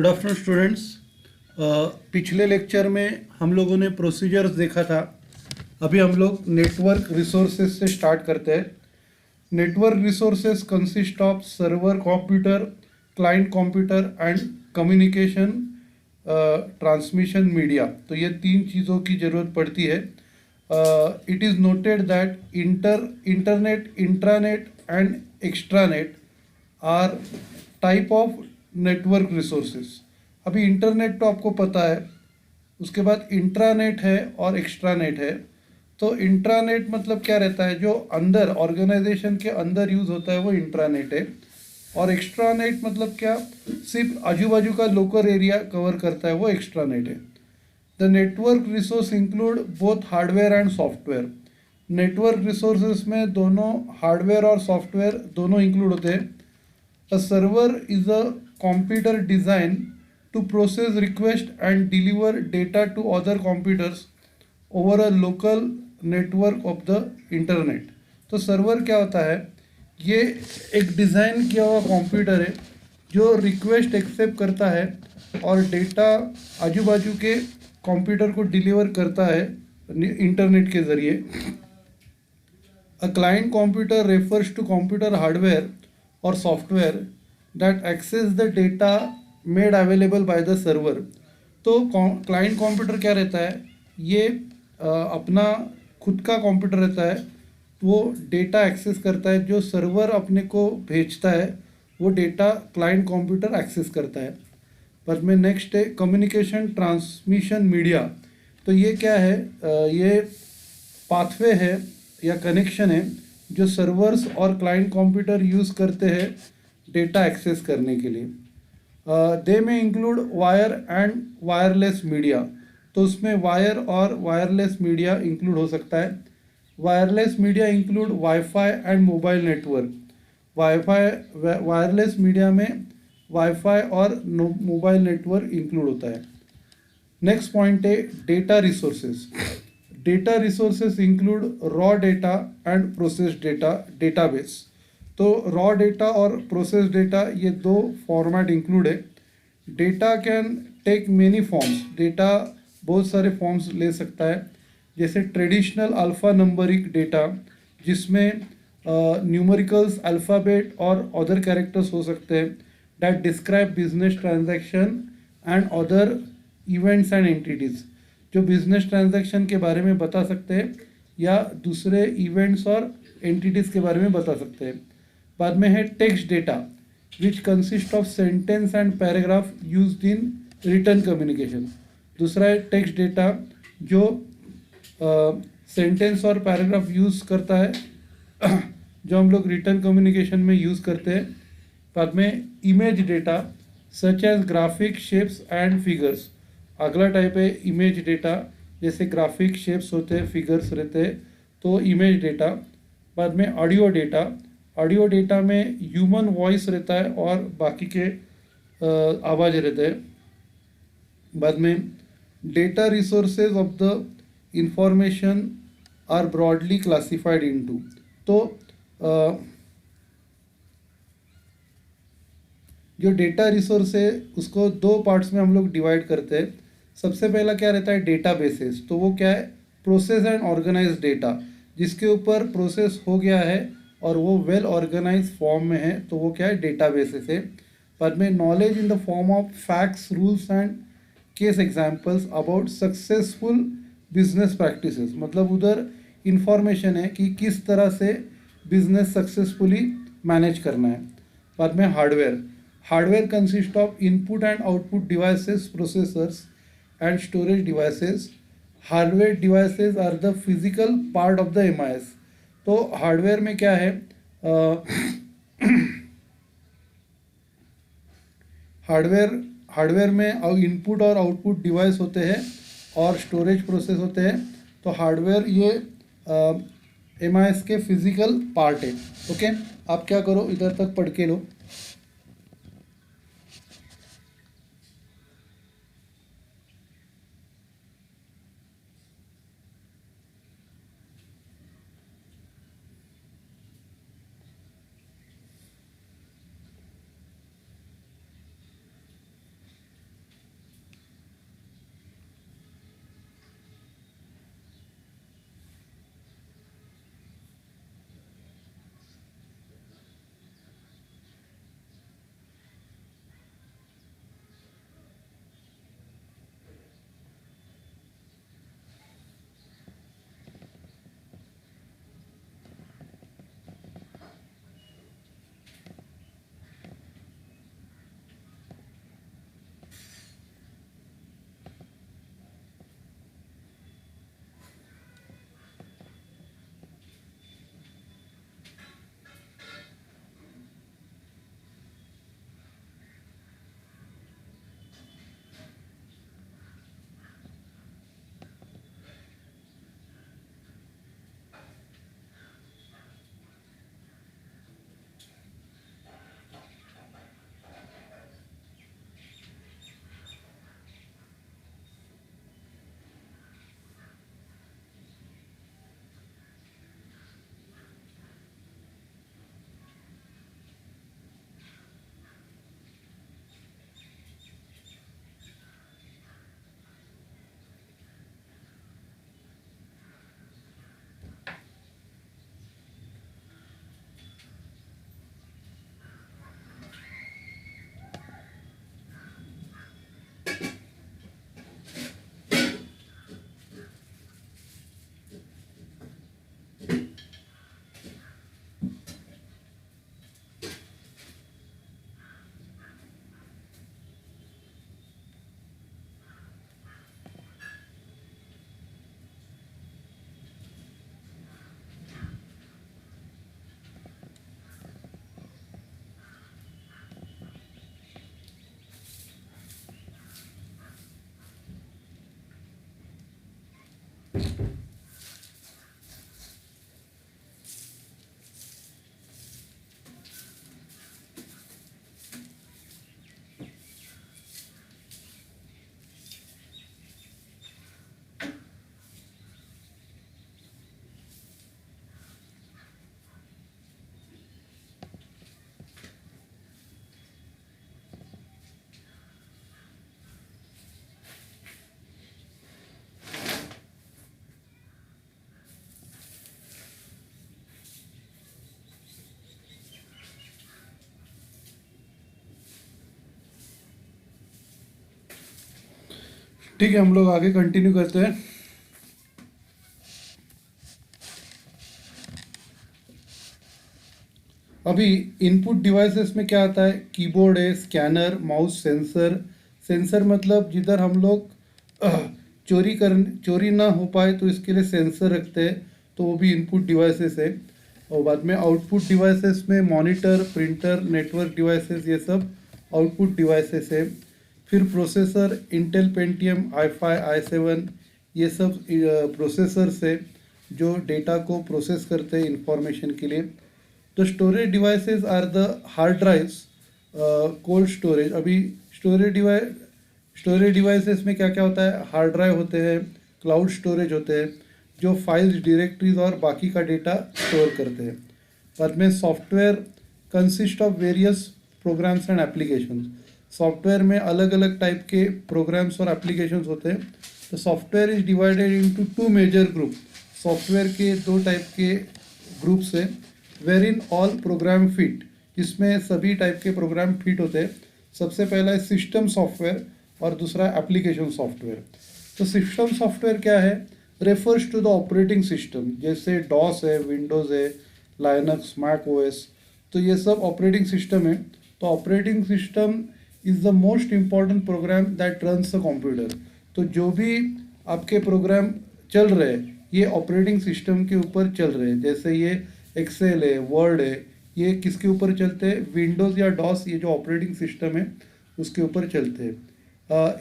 Good afternoon students. पिछले lecture में हम लोगों ने प्रोसीजर्स देखा था। अभी हम लोग नेटवर्क रिसोर्सेज से स्टार्ट करते हैं। Network resources consist of server computer, client computer and communication transmission media. तो ये तीन चीज़ों की ज़रूरत पड़ती है। It is noted that internet, intranet and extranet are type of network resources. अभी इंटरनेट तो आपको पता है, उसके बाद इंट्रानेट है और एक्स्ट्रानेट है। तो इंट्रानेट मतलब क्या रहता है, जो अंदर ऑर्गेनाइजेशन के अंदर यूज़ होता है वो इंट्रानेट है। और एक्स्ट्रानेट मतलब क्या, सिर्फ आजू बाजू का लोकल एरिया कवर करता है, वो एक्स्ट्रानेट है। The network resource include both hardware and software. Network resources में दोनों हार्डवेयर और सॉफ्टवेयर दोनों इंक्लूड होते हैं। A server is a computer designed to process request and deliver data to other computers over a local network of the internet। तो server क्या होता है, ये एक डिज़ाइन किया हुआ कंप्यूटर है जो रिक्वेस्ट एक्सेप्ट करता है और डेटा आजू बाजू के कंप्यूटर को डिलीवर करता है इंटरनेट के ज़रिए। A client computer refers to computer hardware or software that access the data made available by the server। तो क्लाइंट कंप्यूटर क्या रहता है, ये अपना खुद का कंप्यूटर रहता है, वो डेटा एक्सेस करता है, जो सर्वर अपने को भेजता है वो डेटा क्लाइंट कंप्यूटर एक्सेस करता है। पर में नेक्स्ट है कम्युनिकेशन ट्रांसमिशन मीडिया। तो ये क्या है, ये पाथवे है या कनेक्शन है जो सर्वर्स और क्लाइंट कंप्यूटर यूज़ करते हैं डेटा एक्सेस करने के लिए। दे में include wire and wireless media. तो उसमें वायर और वायरलेस मीडिया इंक्लूड हो सकता है। Wireless media include wifi and mobile network. Wireless media में वाईफाई और मोबाइल नेटवर्क इंक्लूड होता है। नेक्स्ट पॉइंट है data resources. Data resources include raw data and process data, database. तो रॉ डेटा और प्रोसेस डेटा ये दो फॉर्मेट इंक्लूड है। Data can take many forms. डेटा बहुत सारे फॉर्म्स ले सकता है, जैसे ट्रेडिशनल अल्फ़ा नंबरिक डेटा, जिसमें न्यूमेरिकल्स, अल्फ़ाबेट और अदर कैरेक्टर्स हो सकते हैं, that describe business transaction and other events and entities, जो बिजनेस ट्रांजैक्शन के बारे में बता सकते हैं या दूसरे इवेंट्स और एंटिटीज़ के बारे में बता सकते हैं। बाद में है text data, which consist of sentence and paragraph used in return communication. दूसरा है टेक्स्ट डेटा, जो सेंटेंस और पैराग्राफ यूज़ करता है जो हम लोग रिटर्न कम्युनिकेशन में यूज़ करते हैं। बाद में image data, such as graphic, shapes and figures. अगला टाइप है इमेज डेटा, जैसे ग्राफिक शेप्स होते हैं, फिगर्स रहते हैं, तो इमेज डेटा। बाद में ऑडियो डेटा। ऑडियो डेटा में ह्यूमन वॉइस रहता है और बाकी के आवाज़ रहते हैं। बाद में data resources of the information are broadly classified into. तो जो डेटा रिसोर्स है उसको दो पार्ट्स में हम लोग डिवाइड करते हैं। सबसे पहला क्या रहता है, डेटा बेसेस। तो वो क्या है, प्रोसेस एंड ऑर्गेनाइज डेटा, जिसके ऊपर प्रोसेस हो गया है और वो वेल ऑर्गेनाइज फॉर्म में है, तो वो क्या है, डेटा बेसेस है। बाद में knowledge in the form of facts, rules and case examples about successful business practices. मतलब उधर इंफॉर्मेशन है कि किस तरह से बिजनेस सक्सेसफुली मैनेज करना है। बाद में hardware. Hardware consist of input and output devices, processors and storage devices। Hardware devices are the physical part of the MIS. तो हार्डवेयर में क्या है, हार्डवेयर में इनपुट और आउटपुट डिवाइस होते हैं और स्टोरेज प्रोसेस होते हैं। तो हार्डवेयर ये एमआईएस के फिजिकल पार्ट है। ओके, आप क्या करो, इधर तक पढ़ के लो। ठीक है, हम लोग आगे कंटिन्यू करते हैं। अभी इनपुट डिवाइसेस में क्या आता है, कीबोर्ड है, स्कैनर, माउस, सेंसर। सेंसर मतलब जिधर हम लोग चोरी ना हो पाए तो इसके लिए सेंसर रखते हैं, तो वो भी इनपुट डिवाइसेस है। और बाद में आउटपुट डिवाइसेस में मॉनिटर, प्रिंटर, नेटवर्क डिवाइसेस, ये सब आउटपुट डिवाइसेस है। फिर processor, Intel Pentium, i5 i7, ये सब प्रोसेसर्स है जो डेटा को प्रोसेस करते हैं इंफॉर्मेशन के लिए। तो storage devices are the hard drives, cold storage. अभी स्टोरेज डिवाइसेस में क्या क्या होता है, हार्ड ड्राइव होते हैं, क्लाउड स्टोरेज होते हैं जो फाइल्स, डायरेक्टरीज और बाकी का डेटा स्टोर करते हैं। बाद में software consist of various programs and applications. Software में अलग अलग टाइप के प्रोग्राम्स और एप्लीकेशंस होते हैं। तो software is divided into two major group. Software के दो टाइप के ग्रुप्स हैं, where in all program fit, इसमें सभी टाइप के प्रोग्राम फिट होते हैं। सबसे पहला है सिस्टम सॉफ्टवेयर और दूसरा एप्लीकेशन सॉफ्टवेयर। तो सिस्टम सॉफ्टवेयर क्या है, refers to the operating system, जैसे डॉस है, विंडोज़ है, लाइनक्स, मैक ओएस, तो ये सब ऑपरेटिंग सिस्टम है। तो operating system is the most important program that runs the computer. तो जो भी आपके प्रोग्राम चल रहे हैं ये ऑपरेटिंग सिस्टम के ऊपर चल रहे हैं। जैसे ये एक्सेल है, वर्ड है, ये किसके ऊपर चलते हैं, विंडोज़ या डॉस, ये जो ऑपरेटिंग सिस्टम है उसके ऊपर चलते हैं।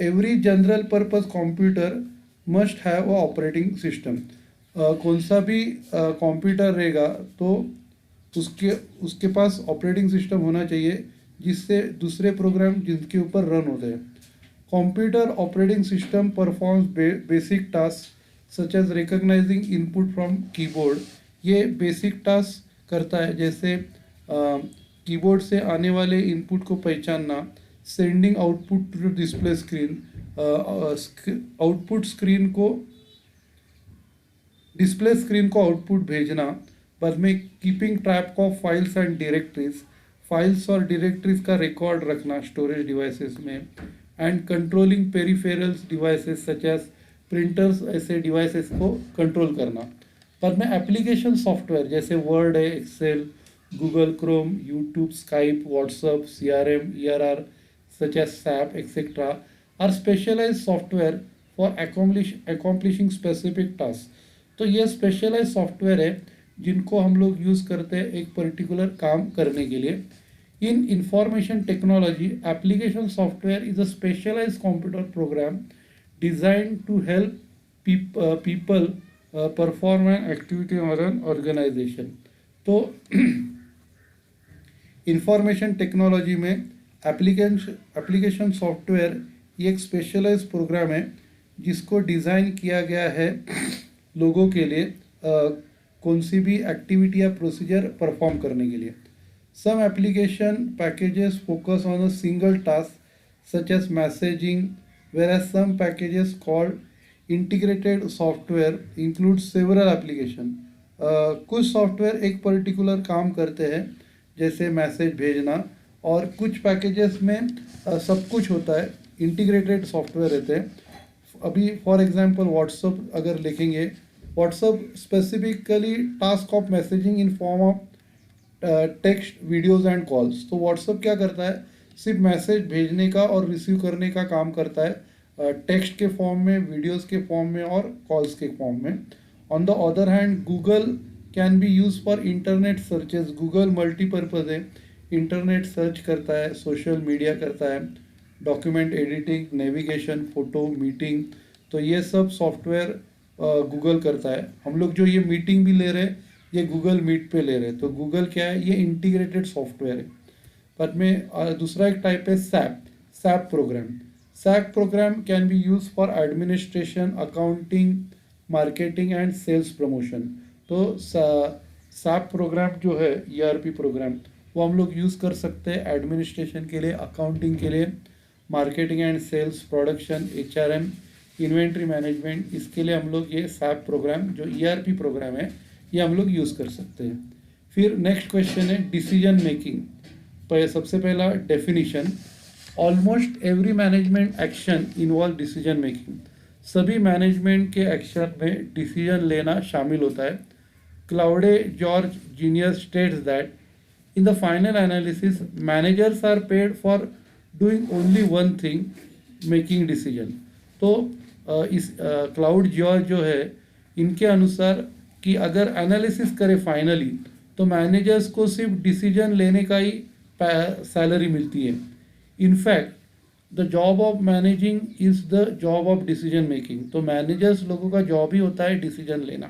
Every general purpose computer must have a operating system. कौन सा भी कंप्यूटर रहेगा तो उसके पास ऑपरेटिंग सिस्टम होना चाहिए जिससे दूसरे प्रोग्राम जिनके ऊपर रन होते हैं। Computer operating system performs basic task such as recognizing input from keyboard. ये बेसिक टास्क करता है, जैसे कीबोर्ड से आने वाले इनपुट को पहचानना, sending output to display screen, output screen को डिस्प्ले स्क्रीन को आउटपुट भेजना। बाद में keeping track of files and directories, files और डायरेक्टरीज का रिकॉर्ड रखना स्टोरेज डिवाइसेस में। And controlling peripherals devices such as printers, ऐसे डिवाइसेस को कंट्रोल करना। बाद में एप्लीकेशन सॉफ्टवेयर जैसे वर्ड है, Excel, Google Chrome, YouTube, Skype, WhatsApp, CRM, ERR such as SAP etcetera are specialize software for accomplishing specific task. तो ये specialise software है जिनको हम लोग यूज़ करते हैं एक पर्टिकुलर काम करने के लिए। In information technology, application software is a specialize computer program design to help people perform an activity और एन ऑर्गेनाइजेशन। तो इंफॉर्मेशन टेक्नोलॉजी में एप्लीकेशन सॉफ्टवेयर ये एक स्पेशलाइज प्रोग्राम है जिसको डिज़ाइन किया गया है लोगों के लिए कौन सी भी एक्टिविटी या प्रोसीजर परफॉर्म करने के लिए। Some application packages focus on a single task such as messaging, whereas some packages called integrated software include several application। कुछ सॉफ्टवेयर एक पर्टिकुलर काम करते हैं जैसे मैसेज भेजना, और कुछ पैकेजेस में सब कुछ होता है, इंटीग्रेटेड सॉफ्टवेयर रहते हैं। अभी फॉर एग्जांपल व्हाट्सअप अगर लिखेंगे, WhatsApp specifically task of messaging in form of text, videos and calls. तो व्हाट्सअप क्या करता है, सिर्फ मैसेज भेजने का और रिसीव करने का काम करता है, टेक्स्ट के फॉर्म में, वीडियोस के फॉर्म में और कॉल्स के फॉर्म में। On the other hand Google can be use for internet searches. Google multipurpose है, इंटरनेट सर्च करता है, सोशल मीडिया करता है, document editing, navigation, photo, meeting. तो ये सब सॉफ्टवेयर गूगल करता है। हम लोग जो ये मीटिंग भी ले रहे हैं ये गूगल मीट पे ले रहे हैं, तो गूगल क्या है, ये इंटीग्रेटेड सॉफ्टवेयर है। पर में दूसरा एक टाइप है SAP, SAP program. SAP program can be use for administration, accounting, marketing and sales promotion. तो सैप प्रोग्राम जो है ईआरपी प्रोग्राम, वो हम लोग यूज़ कर सकते हैं एडमिनिस्ट्रेशन के लिए, अकाउंटिंग के लिए, marketing and sales, production, HRM, inventory management, इसके लिए हम लोग ये सैप प्रोग्राम जो ईआरपी प्रोग्राम है ये हम लोग यूज़ कर सकते हैं। फिर नेक्स्ट क्वेश्चन है डिसीजन मेकिंग। सबसे पहला definition, almost every management action involve decision making. सभी मैनेजमेंट के एक्शन में डिसीजन लेना शामिल होता है। Claude George genius states that in the final analysis managers are paid for doing only one thing, making decision। तो इस क्लाउड जॉर्ज जो है इनके अनुसार कि अगर एनालिसिस करे फाइनली तो मैनेजर्स को सिर्फ डिसीजन लेने का ही सैलरी मिलती है। In fact the job of managing is the job of decision making. तो मैनेजर्स लोगों का जॉब ही होता है डिसीजन लेना।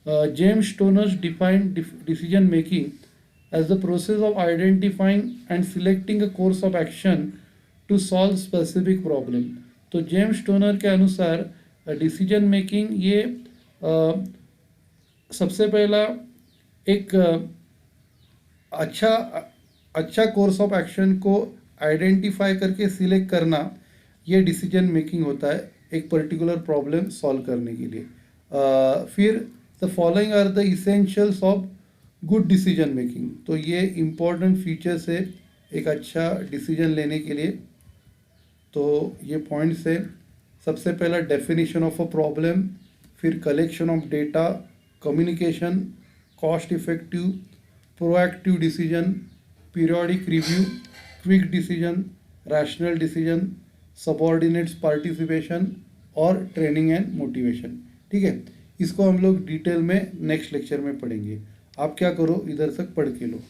James Stoner's defined decision making as the process of identifying and selecting a course of action to solve specific problem। तो James toner के अनुसार डिसीजन मेकिंग ये सबसे पहला एक अच्छा कोर्स ऑफ एक्शन को आइडेंटिफाई करके सिलेक्ट करना, ये डिसीजन मेकिंग होता है एक पर्टिकुलर प्रॉब्लम सॉल्व करने के लिए। फिर the following are the essentials of good decision making. तो ये इम्पॉर्टेंट फीचर्स है एक अच्छा डिसीजन लेने के लिए। तो ये पॉइंट्स है, सबसे पहला डेफिनेशन ऑफ अ प्रॉब्लम, फिर collection of data, communication, cost effective, proactive decision, periodic review, quick decision, rational decision, subordinates participation और ट्रेनिंग एंड मोटिवेशन। ठीक है, इसको हम लोग डिटेल में नेक्स्ट लेक्चर में पढ़ेंगे। आप क्या करो, इधर तक पढ़ के लो।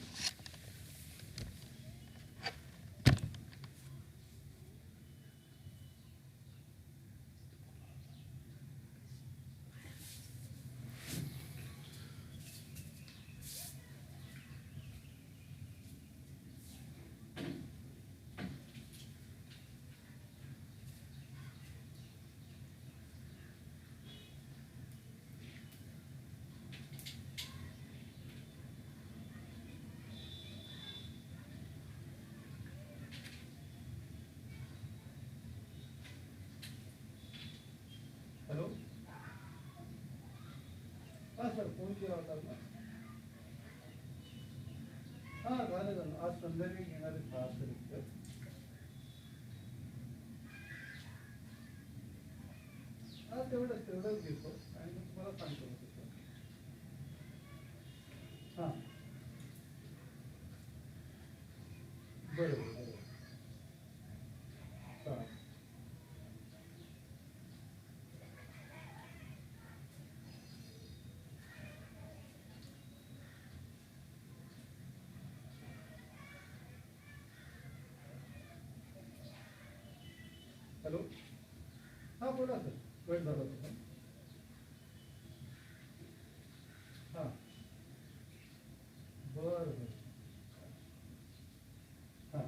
हेलो, हाँ सर, फोन किया होता आपने? हाँ झालं आज संध्याकाळी येणार आहे 6 तारीख। हाँ तेवढंच घेतो आणि मग तुम्हाला सांगतो तसं। हां बरोबर बरोबर, चालेल। हॅलो, हां बोला सर, वेळ झाला तुझा। हां बरं बरं, हां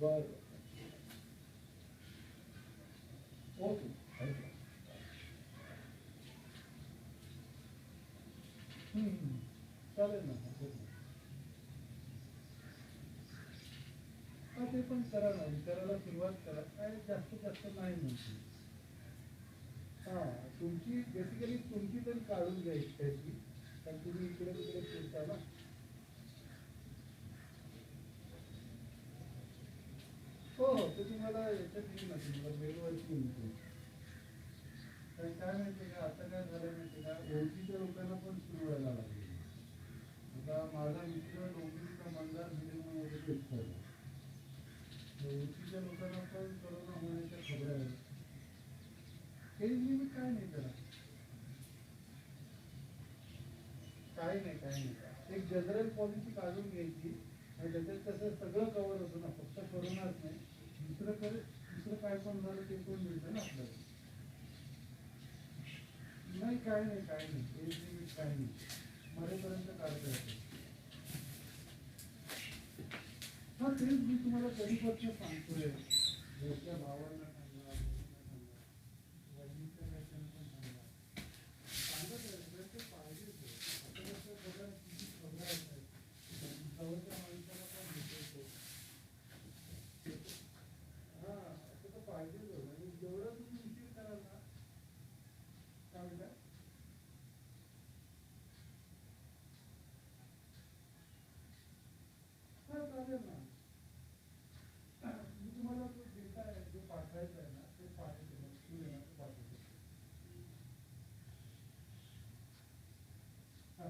बरं, ओके, थँक्यू। चालेल ना, हरकत नाही। हां ते पण करा ना, विचारायला सुरुवात करा, काय जास्तीत जास्त नाही म्हणते। हां तुमची बेसिकली तुमची तरी काढून घ्या एकट्याची, कारण तुम्ही इकडे तिकडे फिरता ना। हो हो, ते तुम्हाला याच्यात येईल ना, तुम्हाला मेलवरती येईल ते। कारण काय माहिती आहे का, आता काय झालं माहिती आहे का, ओळखीच्या लोकांना पण सुरू व्हायला लागले। आता माझा मित्र नोकरीचा मंदार मध्ये तेच झालं, ओळखीच्या लोकांना पण कोरोना होण्याच्या खबऱ्या आहेत। हे मी काय नाही त्याला, काय नाही, एक जनरल पॉलिसी काढून घ्यायची आणि त्याच्यात कसं सगळं कव्हर होतं ना, फक्त कोरोनाच नाही, दुसरं काय पण झालं ते पण मिळतं ना आपल्याला। नाही काय नाही काय नाही एज लिमिट काय नाही मरेपर्यंत काढता येते. हा तेच मी तुम्हाला कधीपासून सांगतोय मोठ्या भावांना सांगा वहिनीच्या घरच्यांना पण सांगा सांगत आहे पाहिजे आता कसं बघा किती खबर आहेत जवळच्या माणसाला पण भेटतो. हा असं तर पाहिजे आणि जेवढं तुम्ही उशीर कराल ना काय म्हणतात हा चालेल ना. मी तुम्हाला जो डेटा आहे जो पाठवायचा आहे ना ते पाठवतो. हा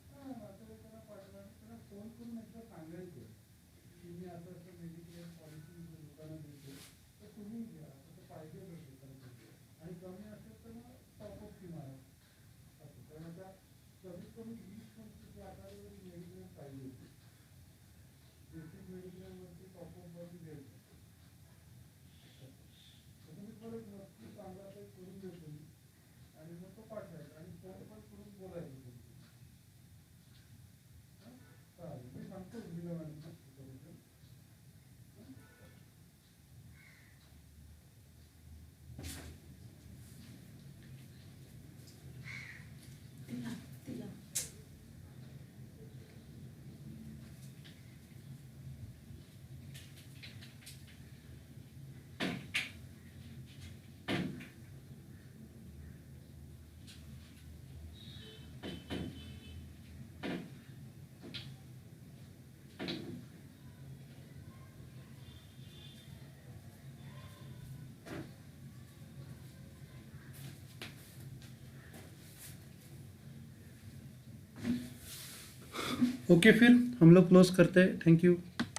हा आता त्याला पाठवा त्याला फोन करून एकदा सांगायचं की मी असं असं मेडिक्लेम पॉलिसी लोकांना देतो तर तुम्ही घ्या तसं पाहिजे आणि कमी असेल तर मग टॉपअप फी मारा असं कारण आता कमीत कमी 20-25 लाखावर मेडिक्लेम पाहिजे होती. बेसिक मेडिक्लेमवरती टॉपअपवरती द्यायचं तुम्ही परत नक्की चांगला काही करून देतो मी आणि मग तो पाठवायचा आणि फोन पण करून बोलायचं तुमची. चालेल मी सांगतो विलवांना ओके फिर हम लोग क्लोज करते हैं. Thank you.